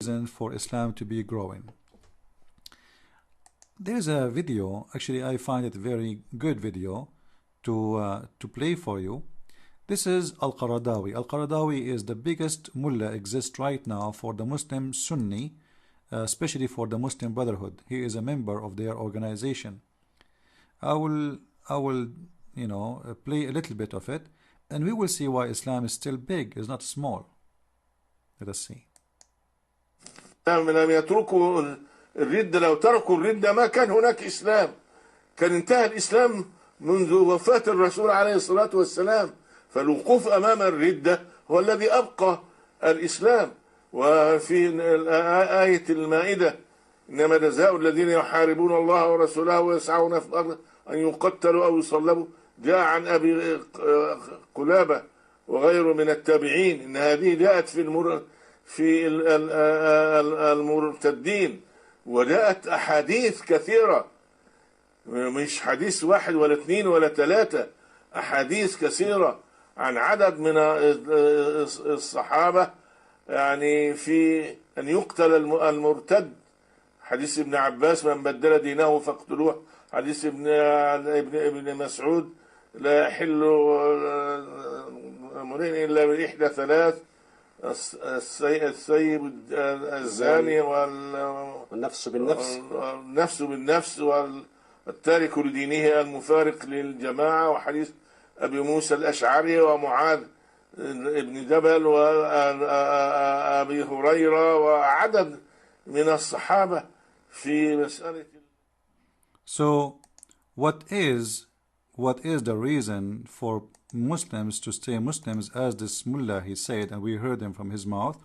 reason for Islam to be growing. There's a video, actually I find it a very good video to play for you. This is Al-Qaradawi. Al-Qaradawi is the biggest mullah exists right now for the Muslim Sunni, especially for the Muslim Brotherhood. He is a member of their organization. I will play a little bit of it, and we will see why Islam is still big, is not small. Let us see. لم يتركوا الردة، لو تركوا الردة ما كان هناك إسلام، كان انتهى الإسلام منذ وفاة الرسول عليه الصلاة والسلام. فالوقوف أمام الردة هو الذي أبقى الإسلام. وفي آية المائدة إنما جزاء الذين يحاربون الله ورسوله ويسعون في الأرض أن يقتلوا أو يصلبوا، جاء عن أبي قلابة وغيره من التابعين إن هذه جاءت في المرتدين، وجاءت أحاديث كثيرة، مش حديث واحد ولا اثنين ولا ثلاثة، أحاديث كثيرة عن عدد من الصحابة يعني في أن يقتل المرتد. حديث ابن عباس من بدل دينه فاقتلوه، حديث ابن مسعود لا يحل امرئ إلا بإحدى ثلاث، السيب الزاني والنفس بالنفس، النفس بالنفس، والتارك لدينه المفارق للجماعة، وحديث أبي موسى الأشعري ومعاذ ابن جبل وأبي هريرة وعدد من الصحابة في مسألة. So what is the reason for Muslims to stay Muslims, as this mullah he said, and we heard him from his mouth,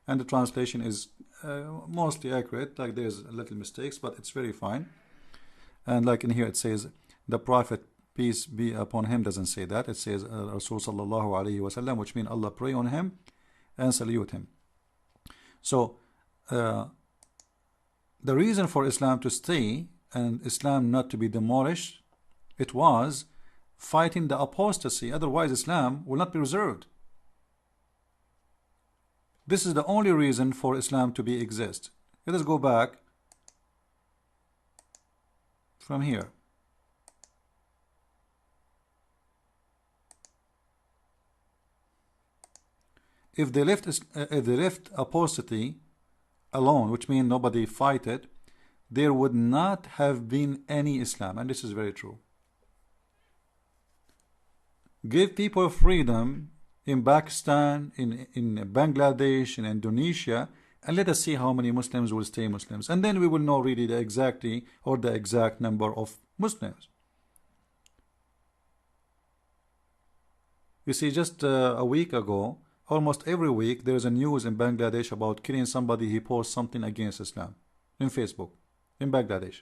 and the translation is mostly accurate, like there's a little mistakes, but it's very fine. And like in here it says the Prophet, peace be upon him, doesn't say that. It says Rasul sallallahu alayhi wasallam, which means Allah pray on him and salute him. So the reason for Islam to stay and Islam not to be demolished, it was fighting the apostasy. Otherwise Islam will not be reserved. This is the only reason for Islam to be exist. Let us go back from here. If they left apostasy alone, which means nobody fight it, there would not have been any Islam, and this is very true. Give people freedom in Pakistan, in Bangladesh, in Indonesia, and let us see how many Muslims will stay Muslims, and then we will know really the exact number of Muslims. You see, just a week ago, almost every week there is a news in Bangladesh about killing somebody. He posts something against Islam in Facebook in Bangladesh.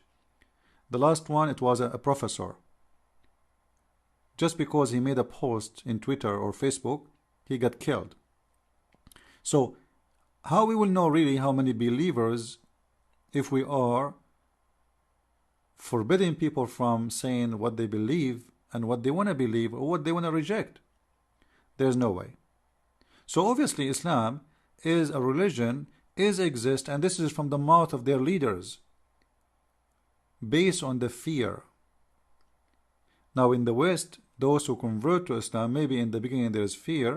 The last one, it was a professor. Just because he made a post in Twitter or Facebook, he got killed. So how we will know really how many believers if we are forbidding people from saying what they believe and what they want to believe or what they want to reject? There's no way. So obviously Islam is a religion, exists, and this is from the mouth of their leaders, based on the fear. Now in the West, those who convert to Islam, maybe in the beginning there is fear,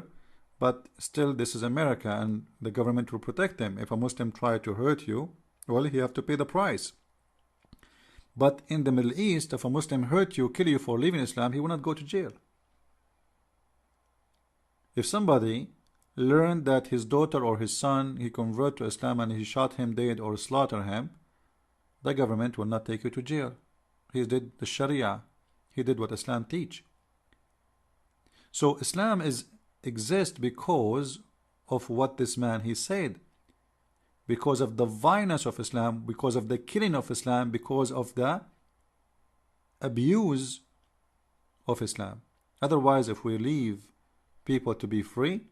but still this is America and the government will protect them. If a Muslim tries to hurt you, well, you have to pay the price. But in the Middle East, if a Muslim hurt you, kill you for leaving Islam, he will not go to jail. If somebody learned that his daughter or his son, he converted to Islam and he shot him dead or slaughtered him, the government will not take you to jail. He did the Sharia. He did what Islam teach. So Islam exists because of what this man he said, because of the violence of Islam, because of the killing of Islam, because of the abuse of Islam. Otherwise, if we leave people to be free,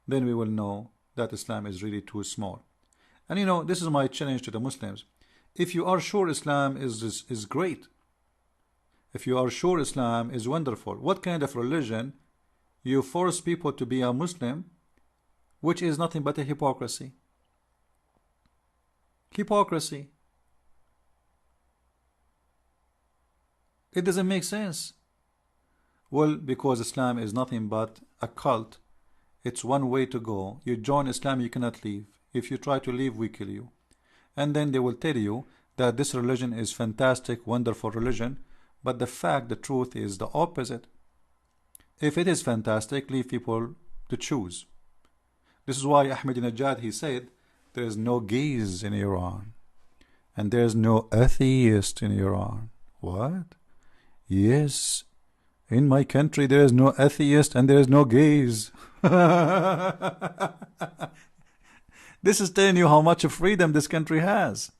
then we will know that Islam is really too small. And you know, this is my challenge to the Muslims. If you are sure Islam is great, if you are sure Islam is wonderful, what kind of religion you force people to be a Muslim, which is nothing but a hypocrisy? Hypocrisy. It doesn't make sense. Well, because Islam is nothing but a cult. It's one way to go. You join Islam, you cannot leave. If you try to leave, we kill you. And then they will tell you that this religion is fantastic, wonderful religion, but the truth is the opposite. If it is fantastic, leave people to choose. This is why Ahmadinejad, he said, there is no gays in Iran, and there is no atheist in Iran. What? Yes, in my country there is no atheist and there is no gays. This is telling you how much freedom this country has.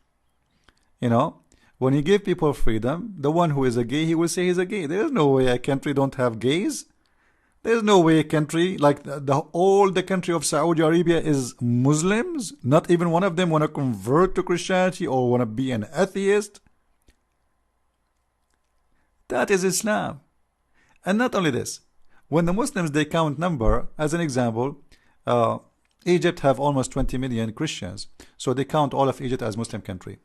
You know, when you give people freedom, the one who is a gay, he will say he's a gay. There is no way a country don't have gays. There's no way a country like all the country of Saudi Arabia is Muslims. Not even one of them want to convert to Christianity or want to be an atheist. That is Islam. And not only this, when the Muslims, they count number, as an example, Egypt have almost 20 million Christians. So they count all of Egypt as Muslim country.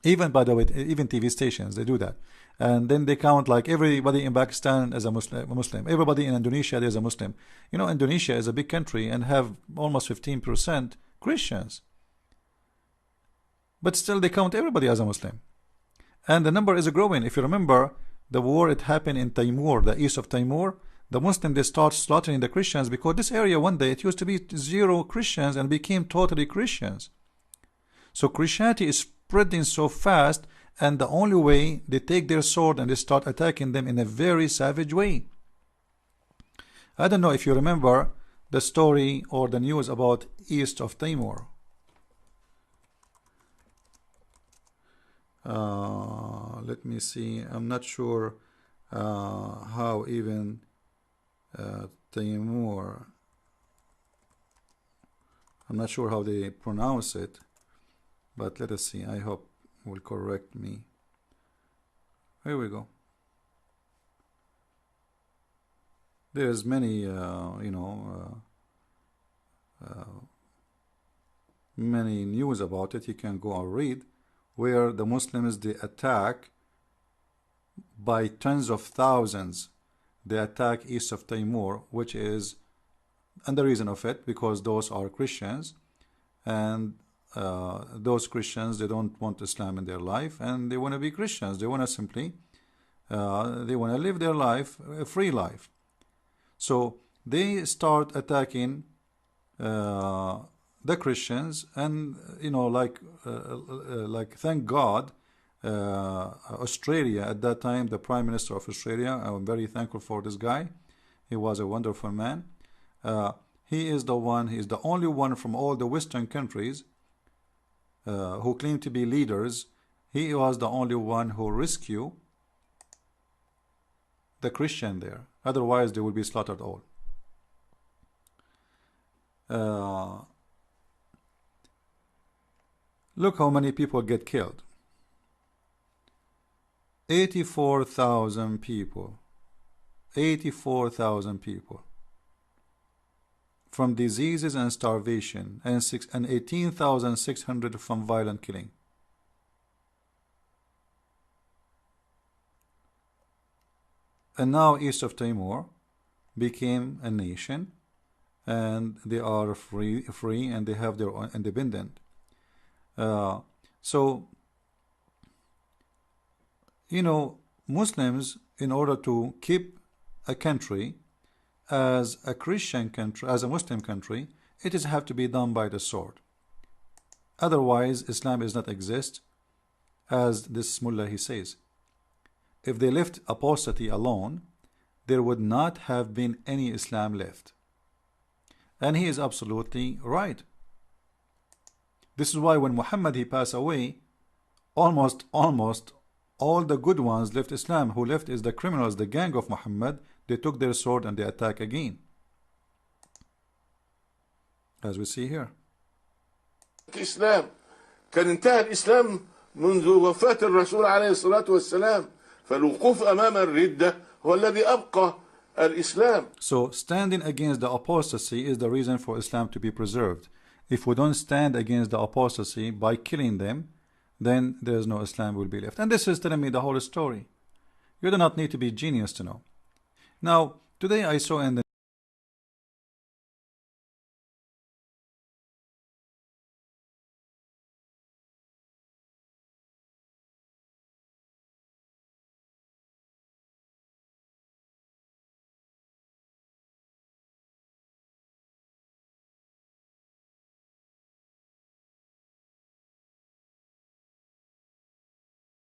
Even, by the way, even TV stations, they do that. And then they count like everybody in Pakistan as a Muslim. Everybody in Indonesia, there's a Muslim. You know, Indonesia is a big country and have almost 15% Christians. But still they count everybody as a Muslim. And the number is growing. If you remember, the war, it happened in Timur, the east of Timur. The Muslims, they start slaughtering the Christians because this area one day, it used to be 0 Christians and became totally Christians. So Christianity is spreading so fast, and the only way, they take their sword and they start attacking them in a very savage way. I don't know if you remember the story or the news about east of Timor. Let me see. I'm not sure how even Timor. I'm not sure how they pronounce it, but let us see. I hope will correct me. Here we go. There's many, many news about it. You can go and read where the Muslims, they attack by tens of thousands. They attack east of Timor, which is, and the reason of it, because those are Christians, and those Christians, they don't want Islam in their life, and they want to be Christians. They want to simply, they want to live their life, a free life. So they start attacking the Christians, and like thank God, Australia at that time, the Prime Minister of Australia, I'm very thankful for this guy. He was a wonderful man. He is the only one from all the Western countries who claim to be leaders. He was the only one who rescued the Christian there. Otherwise, they will be slaughtered all. Look how many people get killed. 84,000 people. 84,000 people. From diseases and starvation, and 18,600 from violent killing. And now east of Timor became a nation, and they are free, and they have their own independent. So, Muslims, in order to keep a country as a Christian country, as a Muslim country, it is have to be done by the sword. Otherwise, Islam does not exist, as this mullah he says. If they left apostasy alone, there would not have been any Islam left. And he is absolutely right. This is why when Muhammad he passed away, almost all the good ones left Islam. Who left is the criminals, the gang of Muhammad. They took their sword and they attack again, as we see here. الإسلام كان انتهى الإسلام منذ وفاة الرسول عليه الصلاة والسلام، فالوقوف أمام الردة هو الذي أبقى الإسلام. So standing against the apostasy is the reason for Islam to be preserved. if we don't stand against the apostasy by killing them, then there is no Islam will be left. And this is telling me the whole story. You do not need to be genius to know. Now, today I saw in the